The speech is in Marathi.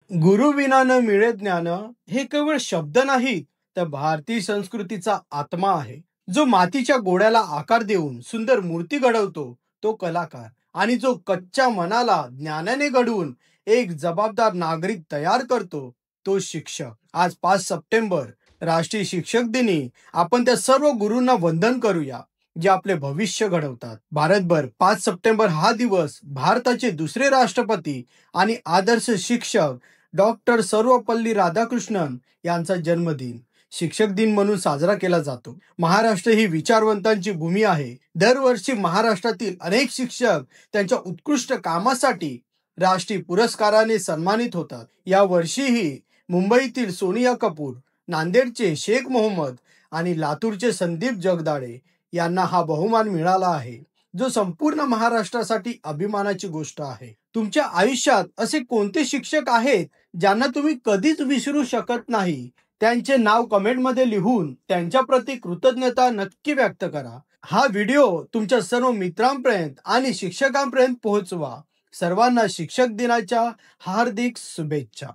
गुरु विना न मिळे ज्ञान हे केवळ शब्द नाही, तर भारतीय संस्कृतीचा आत्मा आहे. जो मातीच्या गोड्याला आकार देऊन सुंदर मूर्ती घडवतो तो कलाकार, आणि जो कच्च्या मनाला ज्ञानाने घडवून एक जबाबदार नागरिक तयार करतो तो शिक्षक. आज 5 सप्टेंबर राष्ट्रीय शिक्षक दिनी आपण त्या सर्व गुरूंना वंदन करूया जे आपले भविष्य घडवतात. भारतभर 5 सप्टेंबर हा दिवस भारताचे दुसरे राष्ट्रपती आणि आदर्श शिक्षक डॉक्टर सर्वपल्ली राधाकृष्णन यांचा जन्मदिन शिक्षक दिन म्हणून साजरा केला जातो. महाराष्ट्र ही विचारवंतांची भूमी आहे. दरवर्षी महाराष्ट्रातील अनेक शिक्षक त्यांच्या उत्कृष्ट कामासाठी राष्ट्रीय पुरस्काराने सन्मानित होतात. या वर्षीही मुंबईतील सोनिया कपूर, नांदेडचे शेख मोहम्मद आणि लातूरचे संदीप जगदाळे यांना हा बहुमान मिळाला आहे, जो संपूर्ण महाराष्ट्रासाठी अभिमानाची गोष्ट आहे. तुमच्या आयुष्यात असे कोणते शिक्षक आहेत ज्यांना तुम्ही कधीच विसरू शकत नाही? त्यांचे नाव कमेंटमध्ये लिहून त्यांच्याप्रती कृतज्ञता नक्की व्यक्त करा. हा व्हिडिओ तुमच्या सर्व मित्रांपर्यंत आणि शिक्षकांपर्यंत पोहोचवा. सर्वांना शिक्षक दिनाच्या हार्दिक शुभेच्छा.